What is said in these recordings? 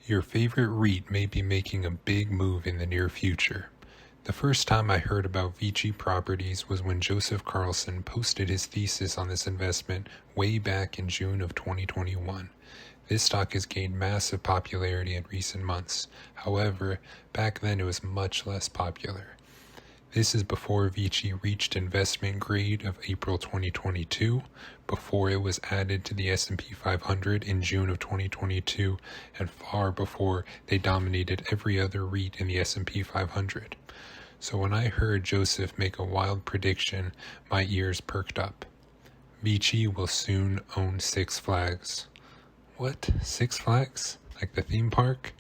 Your favorite REIT may be making a big move in the near future. The first time I heard about VICI Properties was when Joseph Carlson posted his thesis on this investment way back in June of 2021. This stock has gained massive popularity in recent months. However, back then it was much less popular. This is before VICI reached investment grade of April 2022, before it was added to the S&P 500 in June of 2022, and far before they dominated every other REIT in the S&P 500. So when I heard Joseph make a wild prediction, my ears perked up. VICI will soon own Six Flags. What? Six Flags? Like the theme park?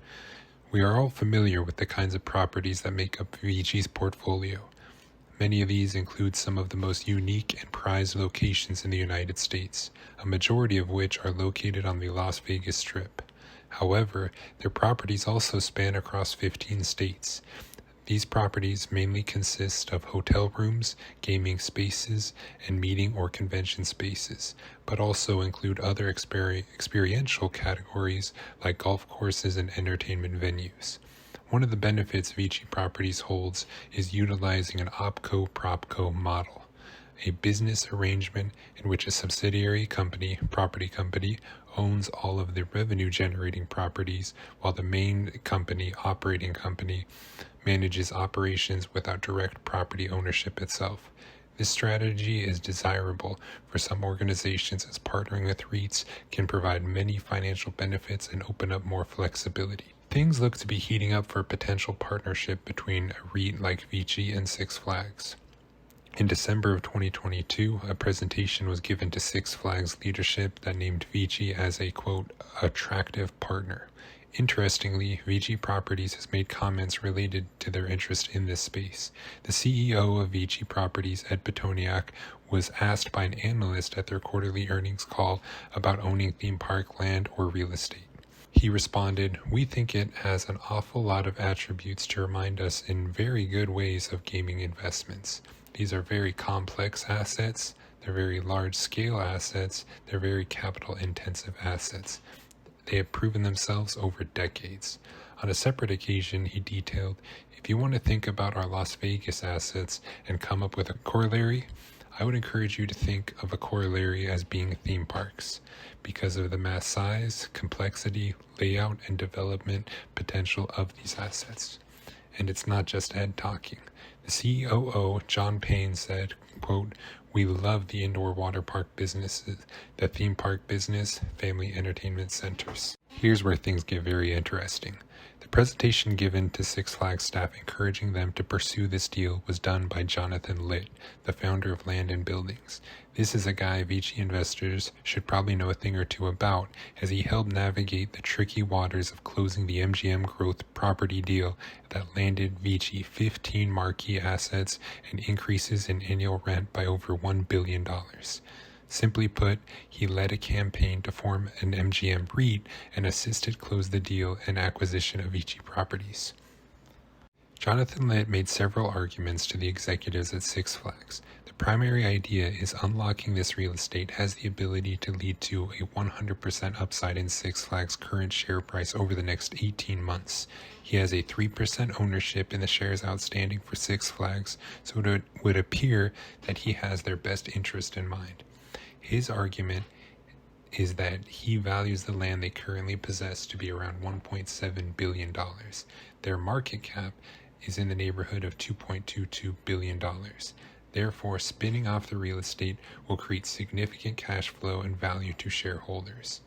We are all familiar with the kinds of properties that make up VICI's portfolio. Many of these include some of the most unique and prized locations in the United States, a majority of which are located on the Las Vegas Strip. However, their properties also span across 15 states. These properties mainly consist of hotel rooms, gaming spaces, and meeting or convention spaces, but also include other experiential categories like golf courses and entertainment venues. One of the benefits VICI Properties holds is utilizing an OpCo-PropCo model, a business arrangement in which a subsidiary company, property company, owns all of the revenue-generating properties, while the main company, operating company, manages operations without direct property ownership itself. This strategy is desirable for some organizations as partnering with REITs can provide many financial benefits and open up more flexibility. Things look to be heating up for a potential partnership between a REIT like VICI and Six Flags. In December of 2022, a presentation was given to Six Flags leadership that named VICI as a, quote, attractive partner. Interestingly, VICI Properties has made comments related to their interest in this space. The CEO of VICI Properties, Ed Pitoniak, was asked by an analyst at their quarterly earnings call about owning theme park land or real estate. He responded, "We think it has an awful lot of attributes to remind us in very good ways of gaming investments. These are very complex assets, they're very large-scale assets, they're very capital-intensive assets. They have proven themselves over decades." On a separate occasion, he detailed, "If you want to think about our Las Vegas assets and come up with a corollary, I would encourage you to think of a corollary as being theme parks, because of the mass size, complexity, layout, and development potential of these assets." And it's not just Ed talking. The COO, John Payne, said, quote, "We love the indoor water park businesses, the theme park business, family entertainment centers." Here's where things get very interesting. The presentation given to Six Flags staff encouraging them to pursue this deal was done by Jonathan Litt, the founder of Land and Buildings. This is a guy VICI investors should probably know a thing or two about, as he helped navigate the tricky waters of closing the MGM Growth property deal that landed VICI 15 marquee assets and increases in annual rent by over $1 billion. Simply put, he led a campaign to form an MGM REIT and assisted close the deal and acquisition of VICI Properties. Jonathan Litt made several arguments to the executives at Six Flags. The primary idea is unlocking this real estate has the ability to lead to a 100% upside in Six Flags' current share price over the next 18 months. He has a 3% ownership in the shares outstanding for Six Flags, so it would appear that he has their best interest in mind. His argument is that he values the land they currently possess to be around $1.7 billion. Their market cap is in the neighborhood of $2.22 billion. Therefore, spinning off the real estate will create significant cash flow and value to shareholders.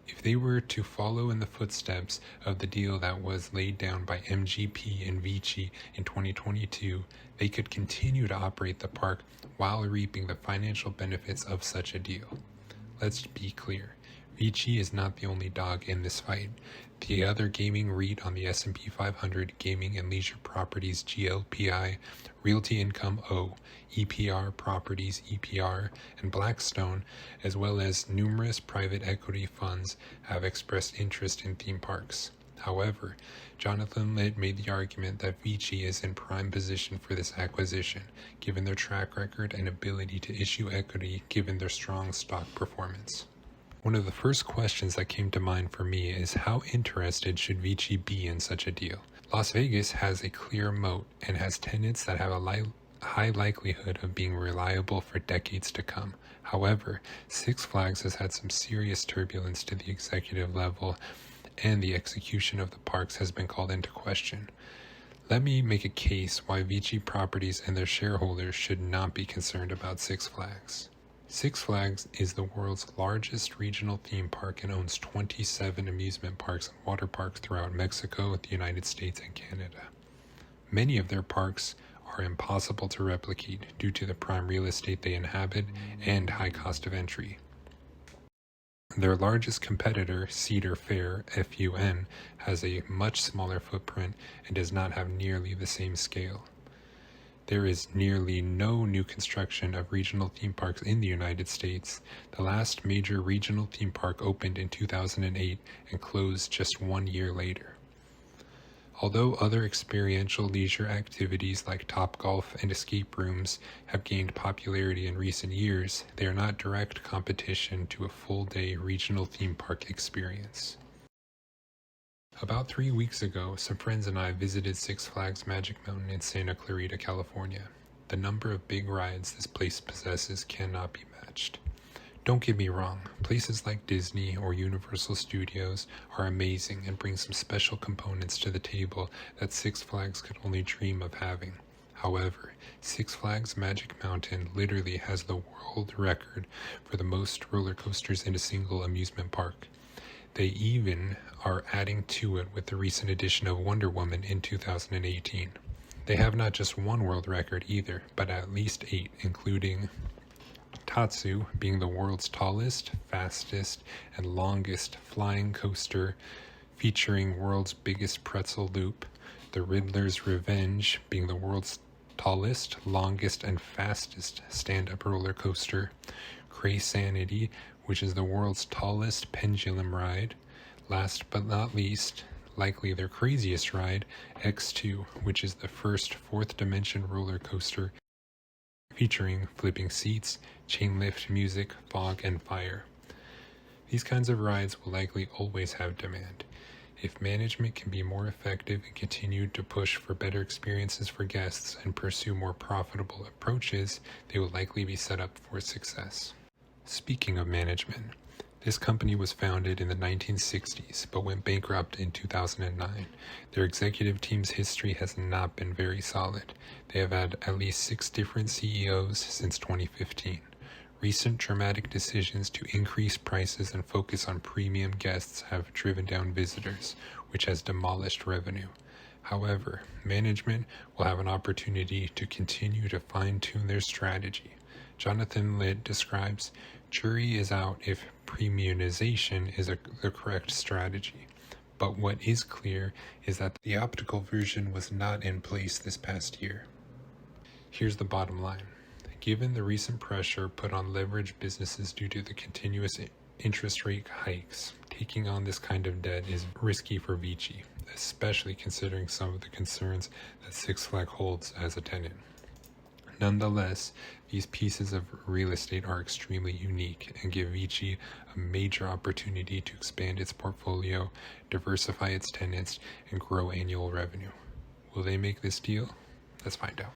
If they were to follow in the footsteps of the deal that was laid down by MGP and VICI in 2022, they could continue to operate the park while reaping the financial benefits of such a deal. Let's be clear, VICI is not the only dog in this fight. The other gaming REIT on the S&P 500, Gaming and Leisure Properties GLPI, Realty Income O, EPR Properties EPR, and Blackstone, as well as numerous private equity funds, have expressed interest in theme parks. However, Jonathan Litt made the argument that VICI is in prime position for this acquisition, given their track record and ability to issue equity given their strong stock performance. One of the first questions that came to mind for me is how interested should VICI be in such a deal? Las Vegas has a clear moat and has tenants that have a high likelihood of being reliable for decades to come. However, Six Flags has had some serious turbulence to the executive level, and the execution of the parks has been called into question. Let me make a case why VICI Properties and their shareholders should not be concerned about Six Flags. Six Flags is the world's largest regional theme park and owns 27 amusement parks and water parks throughout Mexico, the United States, and Canada. Many of their parks are impossible to replicate due to the prime real estate they inhabit and high cost of entry. Their largest competitor, Cedar Fair, FUN, has a much smaller footprint and does not have nearly the same scale. There is nearly no new construction of regional theme parks in the United States. The last major regional theme park opened in 2008 and closed just 1 year later. Although other experiential leisure activities like Topgolf and escape rooms have gained popularity in recent years, they are not direct competition to a full-day regional theme park experience. About 3 weeks ago, some friends and I visited Six Flags Magic Mountain in Santa Clarita, California. The number of big rides this place possesses cannot be matched. Don't get me wrong, places like Disney or Universal Studios are amazing and bring some special components to the table that Six Flags could only dream of having. However, Six Flags Magic Mountain literally has the world record for the most roller coasters in a single amusement park. They even are adding to it with the recent addition of Wonder Woman in 2018. They have not just one world record either, but at least 8, including Tatsu being the world's tallest, fastest, and longest flying coaster featuring world's biggest pretzel loop, the Riddler's Revenge being the world's tallest, longest, and fastest stand-up roller coaster, Cray Sanity, which is the world's tallest pendulum ride, last but not least, likely their craziest ride, X2, which is the first fourth dimension roller coaster featuring flipping seats, chain lift music, fog, and fire. These kinds of rides will likely always have demand. If management can be more effective and continue to push for better experiences for guests and pursue more profitable approaches, they will likely be set up for success. Speaking of management, this company was founded in the 1960s but went bankrupt in 2009. Their executive team's history has not been very solid. They have had at least 6 different CEOs since 2015. Recent dramatic decisions to increase prices and focus on premium guests have driven down visitors, which has demolished revenue. However, management will have an opportunity to continue to fine-tune their strategy. Jonathan Litt describes, "Jury is out if premiumization is the correct strategy. But what is clear is that the optical version was not in place this past year." Here's the bottom line. Given the recent pressure put on leveraged businesses due to the continuous interest rate hikes, taking on this kind of debt is risky for VICI, especially considering some of the concerns that Six Flags holds as a tenant. Nonetheless, these pieces of real estate are extremely unique and give VICI a major opportunity to expand its portfolio, diversify its tenants, and grow annual revenue. Will they make this deal? Let's find out.